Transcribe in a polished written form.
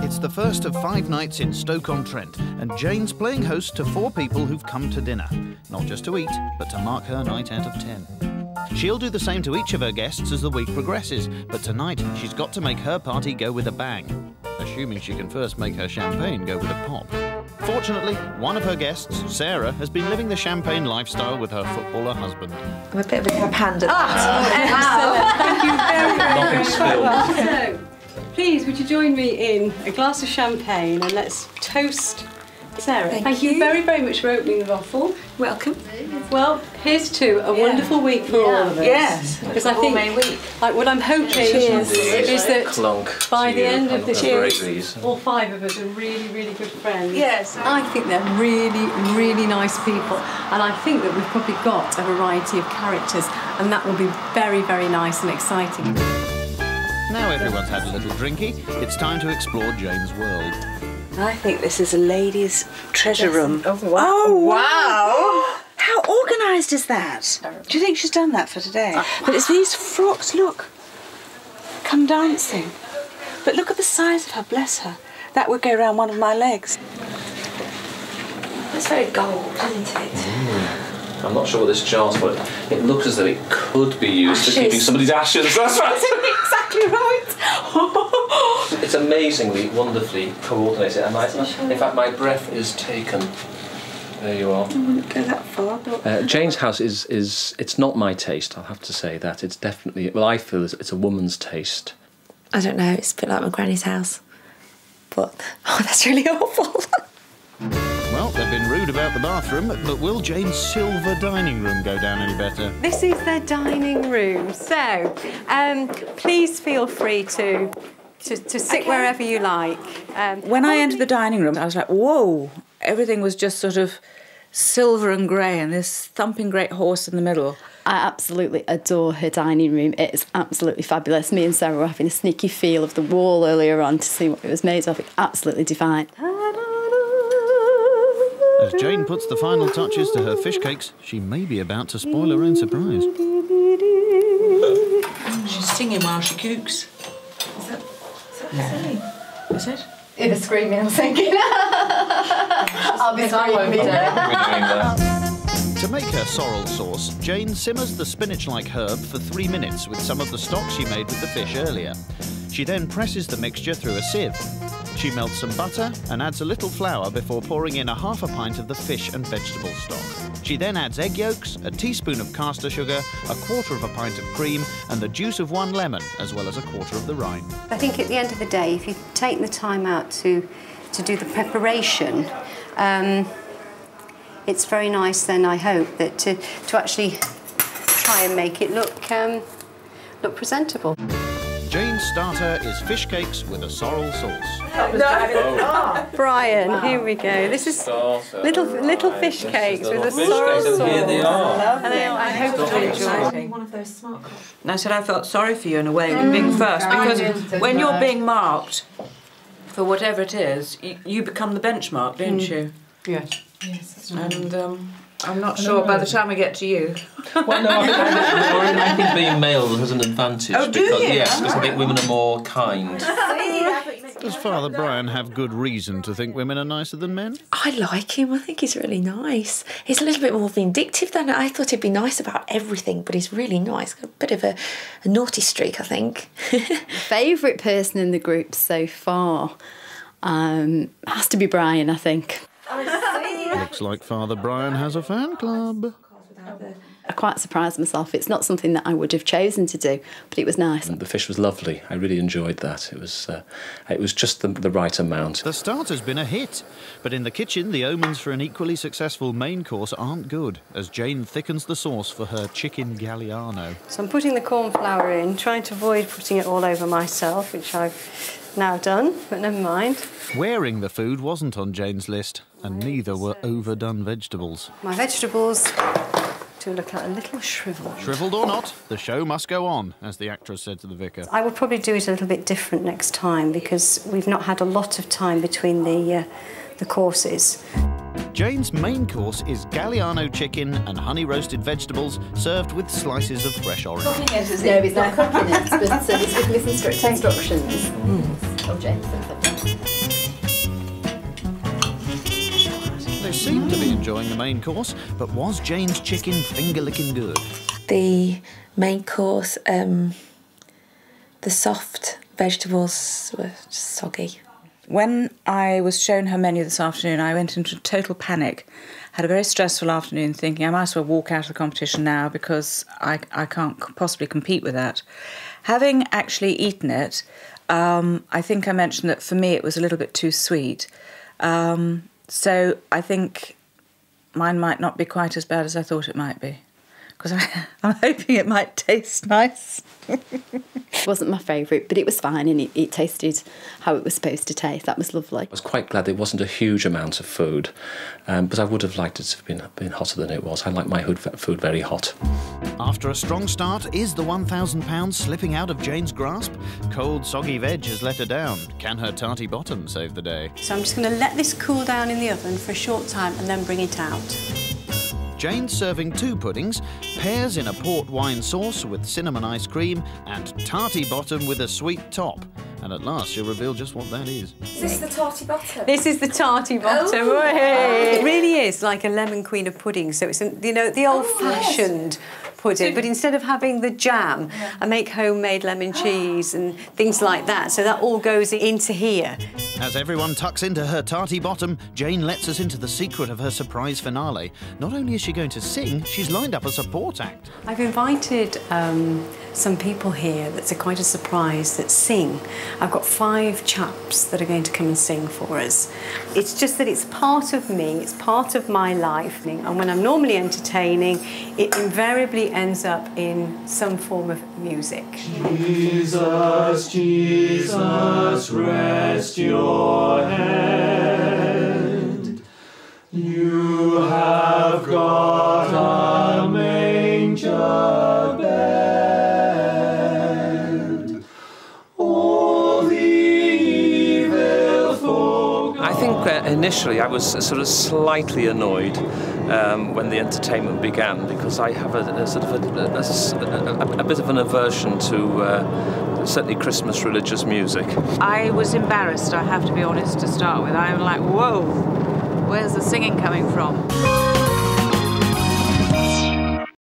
It's the first of 5 nights in Stoke-on-Trent, and Jane's playing host to 4 people who've come to dinner. Not just to eat, but to mark her night out of 10. She'll do the same to each of her guests as the week progresses, but tonight she's got to make her party go with a bang. Assuming she can first make her champagne go with a pop. Fortunately, one of her guests, Sarah, has been living the champagne lifestyle with her footballer husband. I'm a bit of a cup hand at that. Excellent. Thank you very much. So, please, would you join me in a glass of champagne and let's toast Sarah. Thank you very, very much for opening the bottle. Welcome. Well, here's to a wonderful week for all of us. Yes. Because I think, like, what I'm hoping is that by the end of this year, all 5 of us are really, really good friends. Yes. I think they're really, really nice people, and I think that we've probably got a variety of characters, and that will be very, very nice and exciting. Now everyone's had a little drinky, it's time to explore Jane's world. I think this is a ladies' treasure room. Oh, wow. Oh, wow. How organised is that? Do you think she's done that for today? But it's these frocks, look. Come dancing. But look at the size of her, bless her. That would go round one of my legs. It's very gold, isn't it? I'm not sure what this jar's for. It looks as though it could be used for keeping somebody's ashes. That's right. Exactly right. It's amazingly, wonderfully coordinated. And in fact, my breath is taken. There you are. I wouldn't go that far. Jane's house it's not my taste, I'll have to say that. It's definitely, well, I feel it's a woman's taste. I don't know, it's a bit like my granny's house. But, oh, that's really awful. Well, they've been rude about the bathroom, but will Jane's silver dining room go down any better? This is their dining room, so please feel free to sit wherever you like. When I entered the dining room, I was like, whoa! Everything was just sort of silver and grey, and this thumping great horse in the middle. I absolutely adore her dining room. It is absolutely fabulous. Me and Sarah were having a sneaky feel of the wall earlier on to see what it was made of. It's absolutely divine. As Jane puts the final touches to her fish cakes, she may be about to spoil her own surprise. She's singing while she cooks. Is that silly? Is it? Either screaming or singing. I'll be screaming. To make her sorrel sauce, Jane simmers the spinach-like herb for 3 minutes with some of the stock she made with the fish earlier. She then presses the mixture through a sieve. She melts some butter and adds a little flour before pouring in ½ pint of the fish and vegetable stock. She then adds egg yolks, a teaspoon of caster sugar, ¼ pint of cream and the juice of 1 lemon, as well as 1/4 of the rind. I think at the end of the day, if you take the time out to do the preparation, it's very nice then, I hope, that to actually try and make it look presentable. Jane's starter is fish cakes with a sorrel sauce. Brian, here we go. This is little fish cakes with a sorrel sauce. Here they are. And I hope you enjoy. One of those smart cards. And I said I felt sorry for you in a way, being first, because when you're being marked for whatever it is, you become the benchmark, don't you? Yes. Yes, that's And I'm not sure by the time we get to you. Well, no, I think being male has an advantage. Oh, do you? Yes, because I think women are more kind. Does Father Brian have good reason to think women are nicer than men? I like him. I think he's really nice. He's a little bit more vindictive than I thought. He'd be nice about everything, but he's really nice. Got a bit of a naughty streak, I think. Favourite person in the group so far has to be Brian, I think. Looks like Father Brian has a fan club. I quite surprised myself. It's not something that I would have chosen to do, but it was nice. The fish was lovely. I really enjoyed that. It was just the right amount. The starter's been a hit, but in the kitchen, the omens for an equally successful main course aren't good, as Jane thickens the sauce for her chicken Galliano. So I'm putting the corn flour in, trying to avoid putting it all over myself, which I've now done, but never mind. Wearing the food wasn't on Jane's list, and neither were overdone vegetables. My vegetables do look like a little shriveled. Shriveled or not, the show must go on, as the actress said to the vicar. I would probably do it a little bit different next time, because we've not had a lot of time between the courses. Jane's main course is Galliano chicken and honey-roasted vegetables served with slices of fresh orange. No, he's not cooking it, but he's giving us strict instructions. Oh, James, They seem to be enjoying the main course, but was Jane's chicken finger-licking good? The main course, the soft vegetables were just soggy. When I was shown her menu this afternoon, I went into total panic. Had a very stressful afternoon thinking I might as well walk out of the competition now because I can't possibly compete with that. Having actually eaten it, I think I mentioned that for me it was a little bit too sweet. So I think mine might not be quite as bad as I thought it might be. Because I'm hoping it might taste nice. It wasn't my favourite, but it was fine and it tasted how it was supposed to taste. That was lovely. I was quite glad there wasn't a huge amount of food, but I would have liked it to have been hotter than it was. I like my food very hot. After a strong start, is the £1,000 slipping out of Jane's grasp? Cold, soggy veg has let her down. Can her tarty bottom save the day? So I'm just going to let this cool down in the oven for a short time and then bring it out. Jane's serving 2 puddings, pears in a port wine sauce with cinnamon ice cream, and tarty bottom with a sweet top. And at last she'll reveal just what that is. Is this the tarty bottom? This is the tarty bottom. Oh. It really is like a lemon queen of pudding. So it's, you know, the old-fashioned pudding, but instead of having the jam, I make homemade lemon cheese and things like that. So that all goes into here. As everyone tucks into her tarty bottom, Jane lets us into the secret of her surprise finale. Not only is she going to sing, she's lined up a support act. I've invited some people here that's quite a surprise that sing. I've got 5 chaps that are going to come and sing for us. It's just that it's part of me, it's part of my life, and when I'm normally entertaining, it invariably ends up in some form of music. Jesus, Jesus, rest your head. You have got a manger bed. All the evil folk. I think initially I was sort of slightly annoyed when the entertainment began, because I have a sort of a bit of an aversion to certainly Christmas religious music. I was embarrassed, I have to be honest, to start with. I'm like, whoa, where's the singing coming from?